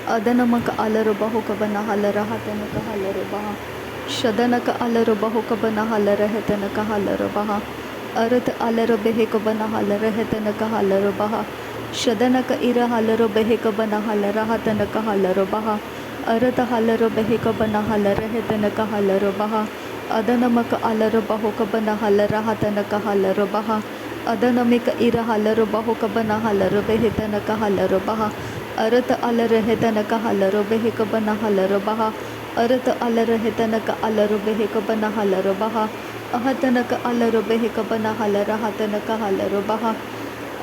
ಅದನಮಕ ಅಲರು ಬಹುಕಬನ ಹಲರ ಹತನಕ ಹಲರು ಬಹ ಶದನಕ ಅಲರು ಬಹುಕಬನ ಹಲರ ಹೆತನಕ ಹಲರು ಬಹ ಅರತ ಅಲರು ಬೆಹೆಕಬನ ಹಲರ ಹೆತನಕ ಹಲರು ಬಹ ಶದನಕ ಇರ ಹಲರು ಬೆಹೆಕಬನ ಹಲರ ಹತನಕ ಹಲರು ಬಹ ಅರತ ಹಲರು ಬೆಹೆಕಬನ ಹಲರ ಹೆತನಕ ಹಲರು ಬಹ ಅದನಮಕ ಅಲರು ಬಹುಕಬನ ಹಲರ ಹತನಕ ಹಲರು ಬಹ ಅದನಮಿಕ ಇರ ಹಲರು ಬಹುಕಬನ ಹಲರು ಬೆಹೆತನಕ ಹಲರು ಬಹ ಅರತ ಅಲರ ಹೆತನಕ ಹಲರು ಬೆಹೆಕಬನ ಹಲರು ಬಹ ಅರತ ಅಲರ ಹೆತನಕ ಅಲರು ಬೆಹೆಕಬನ ಹಲರು ಬಹ ಅಹತನಕ ಅಲರು ಬೆಹೆಕಬನ ಹಲರ ಹತನಕ ಹಲರು ಬಹ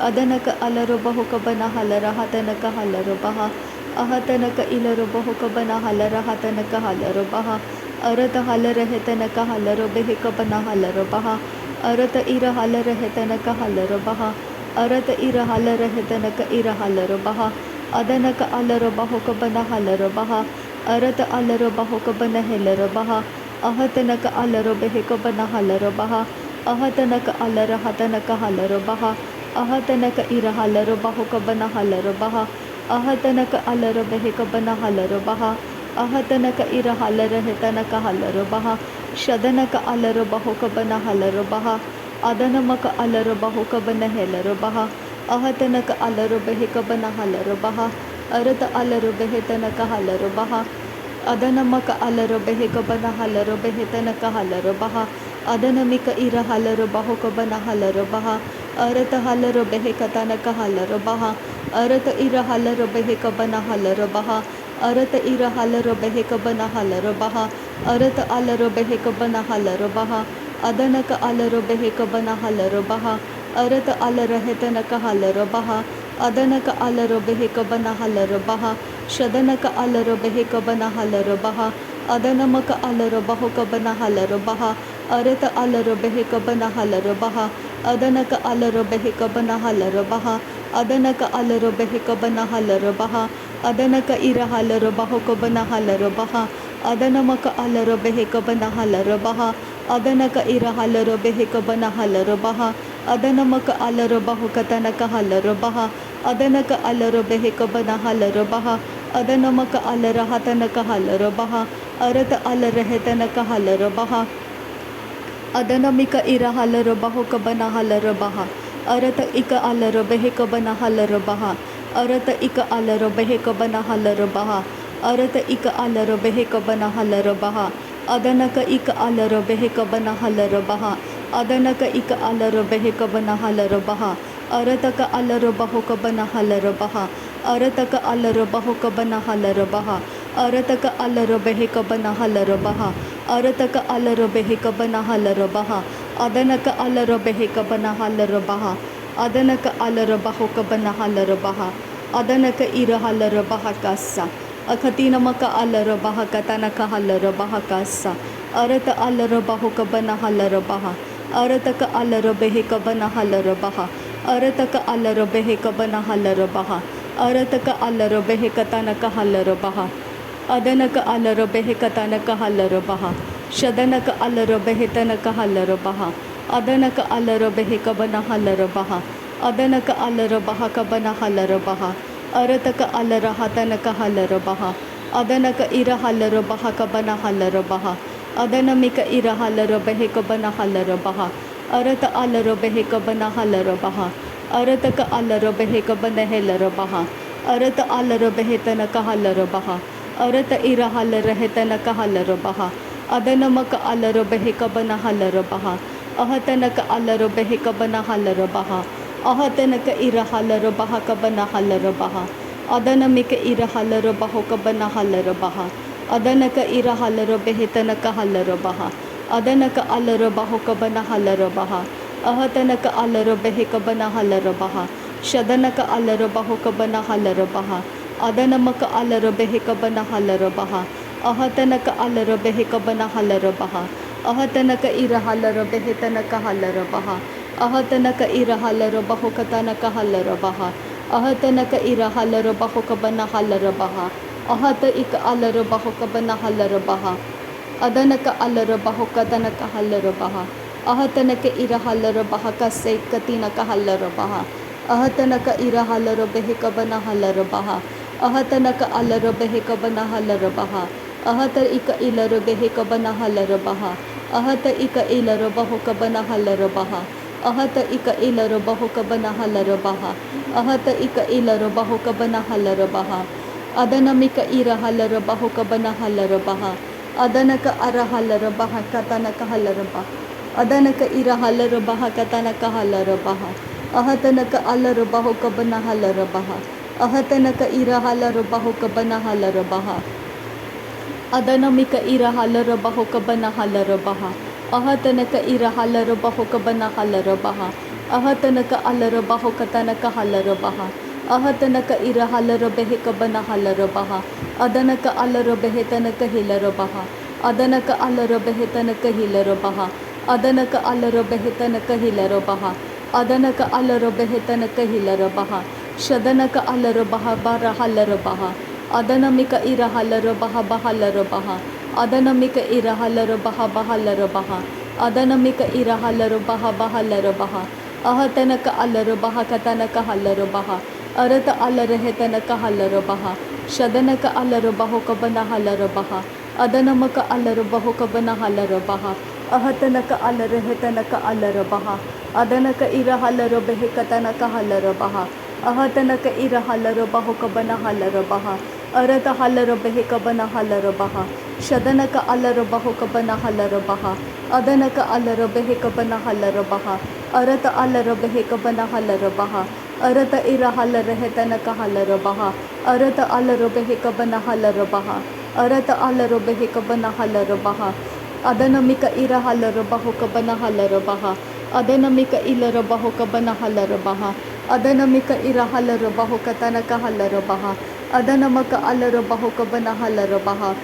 ಅದನಕ ಅಲರು ಬಹುಕಬನ ಹಲರ ಹತನಕ ಹಲರು ಬಹ ಅಹತನಕ ಇಲರು ಬಹುಕಬನ ಹಲರ ಹತನಕ ಹಲರು ಬಹ ಅರತ ಹಲರ ಹೆತನಕ ಹಲರು ಬೆಹೆಕಬನ ಹಲರು ಬಹ ಅರತ ಇರ ಹಲರ ಹೆತನಕ ಹಲರು ಬಹ ಅರತ ಇರ ಹಲರ ಹೆತನಕ ಇರ ಹಲರು ಬಹ ಅದನಕ ಅಲರು ಬಹುಕಬನ ಹಲರು ಬಹ ಅರತ ಅಲರು ಬಹುಕಬನ ಹೆಲರು ಬಹ ಅಹತನಕ ಅಲರು ಬೆಹೆಕಬನ ಹಲರು ಬಹ ಅಹತನಕ ಅಲರ ಹತನಕ ಹಲರು ಬಹ ಅಹತನಕ ಇರ ಹಲರು ಬಹುಕಬನ ಹಲರು ಬಹ ಅಹತನಕ ಅಲರು ಬೆಹೆಕಬನ ಹಲರು ಬಹ ಅಹತನಕ ಇರ ಹಲರ ಹೆತನಕ ಹಲರು ಬಹ ಶದನಕ ಅಲರು ಬಹುಕಬನ ಹಲರು ಬಹ ಅದನಮಕ ಅಲರು ಬಹುಕಬನ ಹೆಲರು ಬಹ ಅಹತನಕ ಅಲರು ಬೆಹೆಕಬನ ಹಲರು ಬಹ ಅರತ ಅಲರು ಬೆಹೆತನಕ ಹಲರು ಬಹ ಅದನಮಕ ಅಲರು ಬೆಹೆಕಬನ ಹಲರು ಬೆಹೆತನಕ ಹಲರು ಬಹ ಅದನಮಿಕ ಇರ ಹಲರು ಬಹುಕಬನ ಹಲರು ಬಹ ಅರತ ಹಲರು ಬೆಹೆಕತನಕ ಹಲರು ಬಹ ಅರತ ಇರ ಹಲರು ಬೆಹೆಕಬನ ಹಲರು ಬಹ ಅರತ ಇರ ಹಲರು ಬೆಹೆಕಬನ ಹಲರು ಬಹ ಅರತ ಅಲರು ಬೆಹೆಕಬನ ಹಲರು ಬಹ ಅದನಕ ಅಲರು ಬೆಹೆಕಬನ ಹಲರು ಬಹ ಅರತ ಅಲರ ಹೆತನಕ ಹಲರು ಬಹ ಅದನಕ ಅಲರು ಬೆಹೆಕಬನ ಹಲರು ಬಹ ಶದನಕ ಅಲರು ಬೆಹೆಕಬನ ಹಲರು ಬಹ ಅದನಮಕ ಅಲರು ಬಹುಕಬನ ಹಲರು ಬಹ ಅರತ ಅಲರು ಬೆಹೆಕಬನ ಹಲರು ಬಹ ಅದನಕ ಅಲರು ಬೆಹೆಕಬನ ಹಲರು ಬಹ ಅದನಕ ಅಲರು ಬೆಹೆಕಬನ ಹಲರು ಬಹ ಅದನಕ ಇರ ಹಲರು ಬಹುಕಬನ ಹಲರು ಬಹ ಅದನಮಕ ಅಲರು ಬೆಹೆಕಬನ ಹಲರು ಬಹ ಅದನಕ ಇರ ಹಲರು ಬೆಹೆಕಬನ ಹಲರು ಬಹ ಅದನಮಕ ಅಲರು ಬಹುಕತನಕ ಹಲರು ಬಹ ಅದನಕ ಅಲರು ಬೆಹೆಕಬನ ಹಲರು ಬಹ ಅದನಮಕ ಅಲರ ಹತನಕ ಹಲರು ಬಹ ಅರತ ಅಲರ ಹೆತನಕ ಹಲರು ಬಹ ಅದನಮಿಕ ಇರ ಹಲರು ಬಹುಕಬನ ಹಲರು ಬಹ ಅರತ ಇಕ ಅಲರು ಬೆಹೆಕಬನ ಹಲರು ಬಹ ಅರತ ಇಕ ಅಲರು ಬೆಹೆಕಬನ ಹಲರು ಬಹ ಅರತ ಇಕ ಅಲರು ಬೆಹೆಕಬನ ಹಲರು ಬಹ ಅದನಕ ಇಕ ಅಲರು ಬೆಹೆಕಬನ ಹಲರು ಬಹ ಅದನಕ ಇಕ ಅಲರು ಬೆಹೆಕಬನ ಹಲರು ಬಹ ಅರತಕ ಅಲರು ಬಹುಕಬನ ಹಲರು ಬಹ ಅರತಕ ಅಲರು ಬಹುಕಬನ ಹಲರು ಬಹ ಅರತಕ ಅಲರು ಬೆಹೆಕಬನ ಹಲರು ಬಹ ಅರತಕ ಅಲರು ಬೆಹೆಕಬನ ಹಲರು ಬಹ ಅದನಕ ಅಲರು ಬೆಹೆಕಬನ ಹಲರು ಬಹ ಅದನಕ ಅಲರು ಬಹುಕಬನ ಹಲರು ಬಹ ಅದನಕ ಇರ ಹಲರು ಬಹ ಕಸ್ಸ ಅಖತಿನಮಕ ಅಲರು ಬಹ ಕತನಕ ಹಲರು ಬಹ ಕಸ್ಸ ಅರತ ಅಲರು ಬಹುಕಬನ ಹಲರು ಬಹ ಅರತಕ ಅಲರು ಬೆಹೆಕಬನ ಹಲರು ಬಹ ಅರತಕ ಅಲರು ಬೆಹೆಕಬನ ಹಲರು ಬಹ ಅರತಕ ಅಲರು ಬೆಹೆಕತನಕ ಹಲರು ಬಹ ಅದನಕ ಅಲರು ಬೆಹೆಕತನಕ ಹಲರು ಬಹ ಶದನಕ ಅಲರು ಬೆಹೆತನಕ ಹಲರು ಬಹ ಅದನಕ ಅಲರು ಬೆಹೆಕಬನ ಹಲರು ಬಹ ಅದನಕ ಅಲರು ಬಹಕಬನ ಹಲರು ಬಹ ಅರತಕ ಅಲರ ಹತನಕ ಹಲರು ಬಹ ಅದನಕ ಇರ ಹಲರು ಬಹಕಬನ ಹಲರು ಬಹ ಅದನಮಿಕ ಇರ ಹಲರು ಬೆಹೆಕಬನ ಹಲರು ಬಹ ಅರತ ಅಲರು ಬೆಹೆಕಬನ ಹಲರು ಬಹ ಅರತಕ ಅಲರು ಬೆಹೆಕಬನ ಹೆಲರು ಬಹ ಅರತ ಅಲರು ಬೆಹೆತನಕ ಹಲರು ಬಹ ಅರತ ಇರ ಹಲರ ಹೆತನಕ ಹಲರು ಬಹ ಅದನಮಕ ಅಲರು ಬೆಹೆಕಬನ ಹಲರು ಬಹ ಅಹತನಕ ಅಲರು ಬೆಹೆಕಬನ ಹಲರು ಬಹ ಅಹತನಕ ಇರ ಹಲರು ಬಹಕಬನ ಹಲರು ಬಹ ಅದನಮಿಕ ಇರ ಹಲರು ಬಹುಕಬನ ಹಲರು ಬಹ ಅದನಕ ಇರ ಹಲರು ಬೆಹೆತನಕ ಹಲರು ಬಹ ಅದನಕ ಅಲರು ಬಹುಕಬನ ಹಲರು ಬಹ ಅಹತನಕ ಅಲರು ಬೆಹೆಕಬನ ಹಲರು ಬಹ ಶದನಕ ಅಲರು ಬಹುಕಬನ ಹಲರು ಬಹ ಅದನಮಕ ಅಲರು ಬೆಹೆಕಬನ ಹಲರು ಬಹ ಅಹತನಕ ಅಲರು ಬೆಹೆಕಬನ ಹಲರು ಬಹ ಅಹತನಕ ಇರ ಹಲರು ಬೆಹೆತನಕ ಹಲರು ಬಹ ಅಹತನಕ ಇರ ಹಲರು ಬಹುಕತನಕ ಹಲರು ಬಹ ಅಹತನಕ ಇರ ಹಲರು ಬಹುಕಬನ ಹಲರು ಬಹ ಅಹತ ಇಕ ಅಲರು ಬಹುಕಬನ ಹಲರು ಬಹ ಅದನಕ ಅಲರು ಬಹುಕತನಕ ಹಲರು ಬಹ ಅಹತನಕ ಇರ ಹಲರು ಬಹ ಕಸ್ಸೆ ಕತಿನಕ ಹಲರು ಬಹ ಅಹತನಕ ಇರ ಹಲರು ಬೆಹೆಕಬನ ಹಲರು ಬಹ अहतनक अलर बेहक बना हलर बहा अहत इक इलर बेहक बना हलर बहा अहत इक इलर बहुक बना हलर बहा अहत इक इलर बहुक बना हलर बहा अहत इक इलर बहुक बना हलर बहा अदनमिक इर हलर बहुक बना हलर बहा अदनक अर हलर बहा कतनक हलर बहा अदनक इर हलर बहा कतनक हलर बहा अहतनक अलर बहुक बना हलर बहा अहतनक इर हलर बहुक बना हलर बहा अदनमिक इर हलर बहुक बना हलर बहा अहतनक इर हलर बहुक बना हलर बहा अहतनक अलर बहुक तनक हलर बहा अहतनक इर हलर बेहक बना हलर बहा अदनक अलर बेहतनक हिलर बहा अदनक अलर बेहतनक हिलर बहा अदनक अलर बेहतनक हिलर बहा अदनक अलर बेहतनक हिलर बहा शदनक अलर बहा बार हलर बहा अदनमिक इर हलर बहा बहलर बहा अदनमिक इर हलर बहा बहलर बहा अदनमिक इर हलर बहा बहलर बहा अहतनक अलर बहा कतनक हलर बहा अरत अलर हेतनक हलर बहा शदनक अलर बहुक बना हलर बहा अदनमक अलर बहुक बना हलर बहा अहतनक अलर हेतनक अलर बहा अदनक इर हलर बेहकतनक हलर बहा अहतनक इर हलर बहुक बना हलर बहा अरत हलर बेहक बना हलर बहा शदनक अलर बहुक बना हलर बहा अदनक अलर बेहक बना हलर बहा अरत अलर बेहक बना हलर बहा अरत इर हलर हेतनक हलर बहा अरत अलर बेहक बना हलर बहा अरत अलर बेहक बना हलर बहा अदनमिक इर हलर बहुक बना हलर बहा अदनमिक इलर बहुक बना हलर बहा अदनमिक इर हलर बहुक तनक हलर बहा अदनमक अलर बहुक बना हलर बहा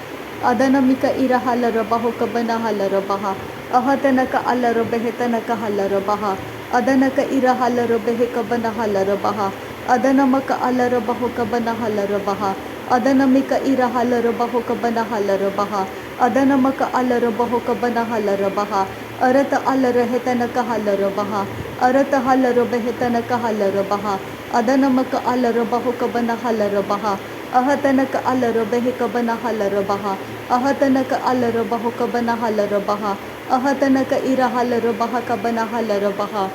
अदनमिक इर हलर बहुक बना हलर बहा अहतनक अलर बेहतनक हलर बहा अदनक इर हलर बेहक बना हलर बहा अदनमक अलर बहुक बना हलर बहा अदनमिक इर हलर बहुक बना हलर बहा अदनमक अलर बहुक बना हलर बहा अरत अलर हेतनक हलर बहा अरत हलर बेहतनक हलर बहा अदनमक अलर बहुक बना हलर बहा अहतनक अलर बेहक बना हलर बहा अहतनक अलर बहुक बना हलर बहा अहतनक इर हलर बहक बना हलर बहा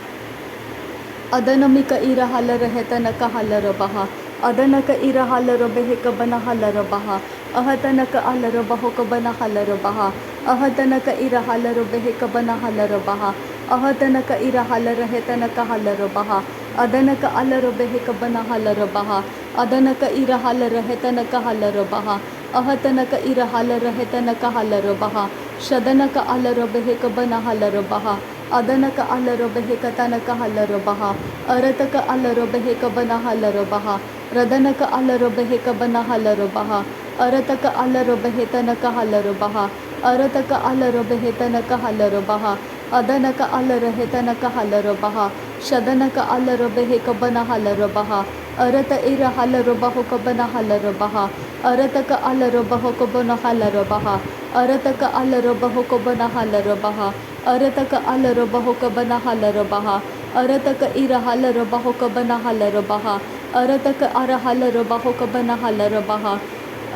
अदनमिक इर हलर हेतनक हलर बहा अदनक इर हलर बेहक बना हलर बहा अहतनक अलर बहुक बना हलर बहा अहतनक इर हलर बेहक बना हलर बहा अहतनक इर हलर हेतनक हलर बहा अदनक अलर बेहक बना हलर बहा अदनक इर हलर हेतनक हलर बहा अहतनक इर हलर हेतनक हलर बहा शदनक अलर बेहक बना हलर बहा अदनक अलर बेहक तनक हलर बहा अरतक अलर बेहक बना हलर बहा रदनक अलर बेहक बना हलर बहा अरतक अलर बेहतनक हलर बहा अरतक अलर बेहतनक हलर बहा अदनक अलर हेतनक हलर बहा शदनक अलर बेहक बना हलर बहा अरत इर हलर बहुक बना हलर बहा अरतक अलर बहुक बना हलर बहा अरतक अलर बहुक बना हलर बहा अरतक अलर बहुक बना हलर बहा अरतक इर हलर बहुक बना हलर बहा अरतक अर हलर बहुक बना हलर बहा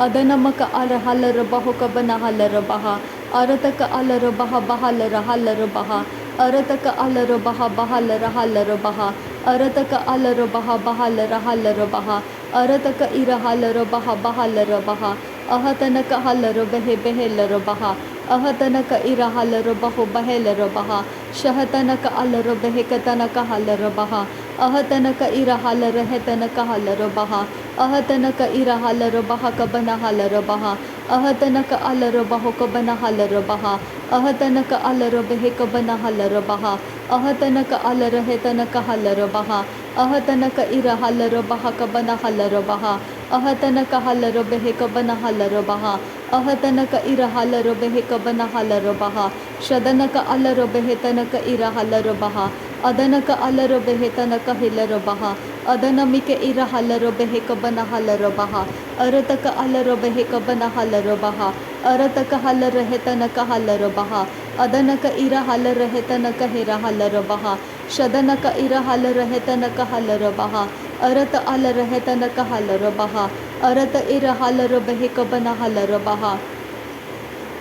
अदनमक अर हलर बहुक बना हलर बहा अरतक अलर बहा बहलर हलर बहा अरतक अलर बहा बहलर हलर बहा अरतक अलर बहा बहलर हलर बहा अरतक इर हलर बहा बहलर बहा अहतनक हलर बेहे बेहेलर बहा अहतनक इर हलर बहु बहेलर बहा शहतनक अलर बेहक तनक हलर बहा अहतनक इर हलर हेतनक हलर बहा अहतनक इर हलर बहक बना हलर बहा अहतनक अलर बहुक बना हलर बहा अहतनक अलर बेहक बना हलर बहा अहतनक अलर हेतनक हलर बहा अहतनक इर हलर बहक बना हलर बहा अहतनक हलर बेहक बना हलर बहा अहतनक इर हलर बेहक बना हलर बहा शदनक अलर बेहतनक इर हलर बहा अदनक अलर बेहतनक हिलर बहा अदनमिक इर हलर बेहक बना हलर बहा अरतक अलर बेहक बना हलर बहा अरतक हलर हेतनक हलर बहा अदनक इर हलर हेतनक हिर हलर बहा शदनक इर हलर हेतनक हलर बहा अरत अलर हेतनक हलर बहा अरत इर हालर बहेक बना हालर बहा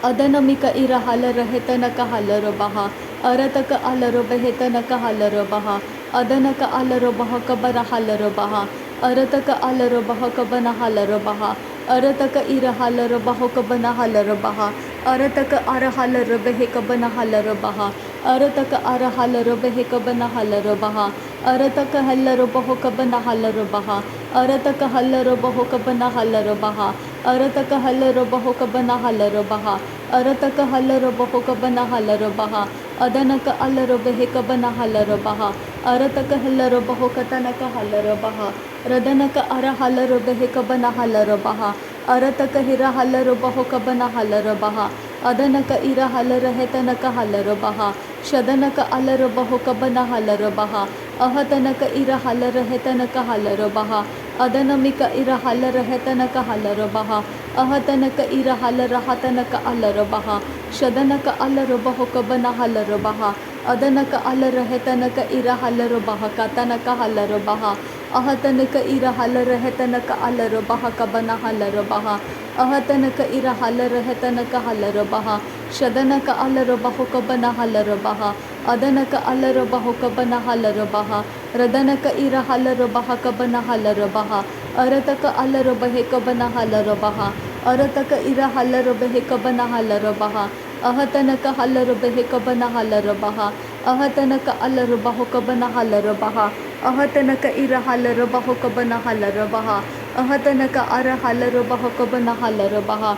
अदनमिक इर हालर हेतनक हालर बहा अरतक अलर बेहेतनक हालर बहा अदनक अलर बहक बर हालर बहा अरतक अलर बहक बना हालर बहा अरतक इर हालर बहक बना हालर बहा अरतक अर हालर बेहेक बना हालर बहा अरतक अर हालर बेहेक बना हालर बहा अरतक हल्लर बहक बना हालर बहा अरतक हल्लर बहक बना हालर बहा अरतक हल्लर बहक बना हालर बहा अरतक हल्लर बहक बना हालर बहा अदनक अलर बेहेक बना हालर बहा अरतक हल्लर बहक तनक हालर बहा रदनक अर हालर बेहेक बना हालर बहा अरतक हिर हालर बहक बना हालर बहा अदनक इर हालर हेतनक हालर बहा शदनक अलर बहक बना हालर बहा अहतनक इर हालर हेतनक हालर बहा अदनमिक इर हालर हेतनक हालर बहा अहतनक इर हालर हतनक अलर बहा शदनक अलर बहक बना हालर बहा अदनक अलर हेतनक इर हालर बहक तनक हालर बहा अहतनक इर हालर हेतनक अलर बहक बना हालर बहा अहतनक इर हालर हेतनक हालर बहा शदनक अलर बहक बना हालर बहा अदनक अलर बहक बना हालर बहा रदनक इर हालर बहक बना हालर बहा अरतक अलर बहेक बना हालर बहा अरतक इर हालर बहेक बना हालर बहा अहतनक हालर बहेक बना हालर बहा अहतनक अलर बहक बना हालर बहा अहतनक इर हालर बहक बना हालर बहा अहतनक अर हालर बहक बना हालर बहा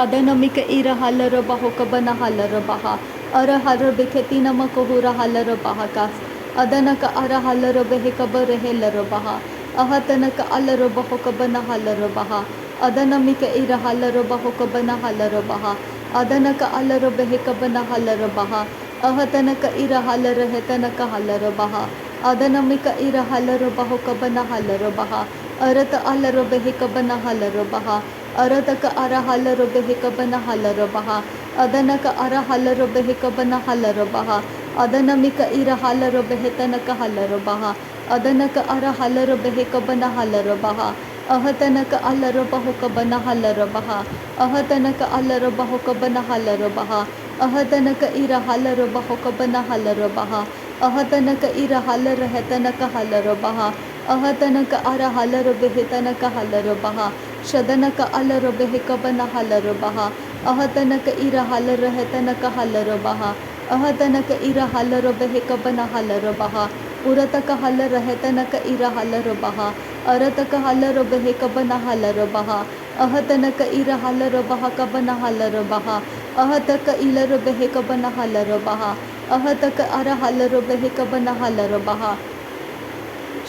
अदनमिक इर हालर बहक बना हालर बहा अर हर बेखेती नमक हुर हालर बहा कास अदनक अर हालर बहेक बर हेलर बहा अहतनक अलर बहक बना हालर बहा अदनमिक इर हालर बहक बना हालर बहा अदनक अलर बहेक बना हालर बहा अहतनक इर हालर हेतनक हालर बहा अदनमिक इर हालर बहक बना हालर बहा अरत अलर बहेक बना हालर बहा अरतक अर हालर बहेक बना हालर बहा अदनक अर हालर बहेक बना हालर बहा अदनमिक इर हालर बहेतनक हालर बहा अदनक अर हालर बहेक बना हालर बहा अहतनक अलर बहक बना हालर बहा अहतनक अलर बहक बना हालर बहा अहतनक इर हालर बहक बना हालर बहा अहतनक इर हालर हेतनक हालर बहा अहतनक अर हालर बेहेतनक हालर बहा शदनक अलर बेहेक बना हालर बहा अहतनक इर हालर हेतनक हालर बहा अहतनक इर हालर बेहेक बना हालर बहा उरतक हालर हेतनक इर हालर बहा अरतक हालर बेहेक बना हालर बहा अहतनक इर हालर बहक बना हालर बहा अहतक इलर बेहेक बना हालर बहा अहतक अर हालर बेहेक बना हालर बहा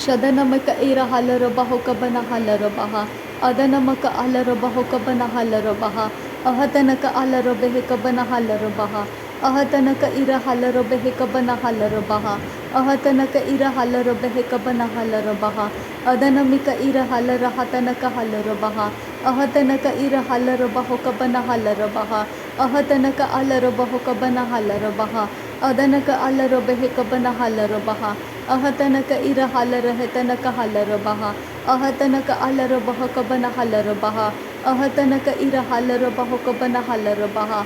शदनमक इर हालर बहक बना हालर बहा अदनमक अलर बहक बना हालर बहा अहतनक अलर बेहेक बना हालर बहा अहतनक इर हालर बेहेक बना हालर बहा अहतनक इर हालर बेहेक बना हालर बहा अदनमिक इर हालर हतनक हालर बहा अहतनक इर हालर बहक बना हालर बहा अहतनक अलर बहक बना हालर बहा अदनक अलर बेहेक बना हालर बहा अहतनक इर हालर हेतनक हालर बहा अहतनक अलर बहक बना हालर बहा अहतनक इर हालर बहक बना हालर बहा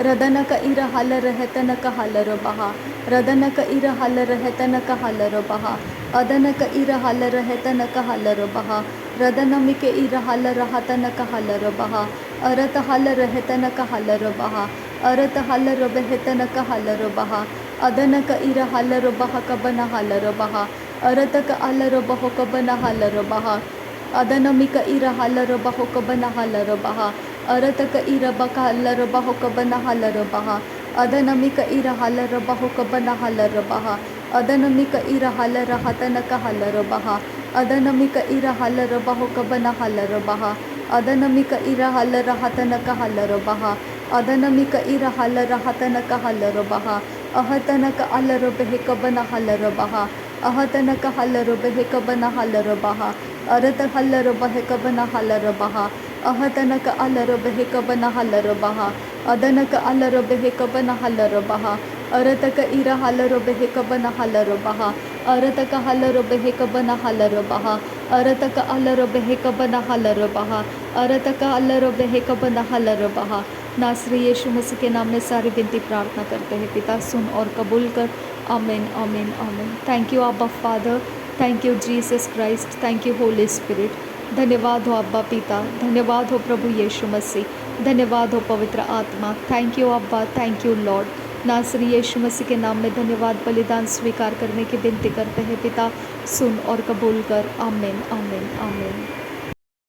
रदनक इर हालर हेतनक हालर बहा रदनक इर हालर हेतनक हालर बहा अदनक इर हालर हेतनक हालर बहा रदनमिक इर हालर हतनक हालर बहा अरत हालर हेतनक हालर बहा अरत हालर बेहेतनक हालर बहा अदनक इर हालर बहक बना हालर बहा अरतक अलर बहक बना हालर बहा अदनमिक इर हालर बहक बना हालर बहा अरतक इर बक हालर बहक बना हालर बहा अदनमिक इर हालर बहक बना हालर बहा अदनमिक इर हालर हतनक हालर बहा अदनमिक इर हालर बहक बना हालर बहा अदनमिक इर हालर हतनक हालर बहा अदनमिक इर हालर हतनक हालर बहा अहतनक अलर बेहेक बना हालर बहा अहतनक हालर बेहेक बना हालर बहा अरत हालर बेहेक बना हालर बहा अहतनक अलर बेहेक बना हालर बहा अदनक अलर बेहेक बना हालर बहा अरतक इर हालर बेहेक बना हालर बहा अरतक हालर बेहेक बना हालर बहा अरतक अलर बेहक बना हलर बहा, अरतक अलर बेहक बना हलर बहा। नासरी यीशु मसीह के नाम में सारी विनती प्रार्थना करते हैं पिता, सुन और कबूल कर। आमीन आमीन आमीन। थैंक यू अब्बा father, thank you Jesus Christ, thank you Holi spirit. धन्यवाद हो अब्बा पिता, धन्यवाद हो प्रभु यीशु मसीह, धन्यवाद हो पवित्र आत्मा। थैंक यू अब्बा, थैंक यू लॉर्ड। नासरी यीशु मसीह के नाम में धन्यवाद, बलिदान स्वीकार करने की विनती करते हैं पिता, सुन और कबूल कर। आमीन आमीन आमीन।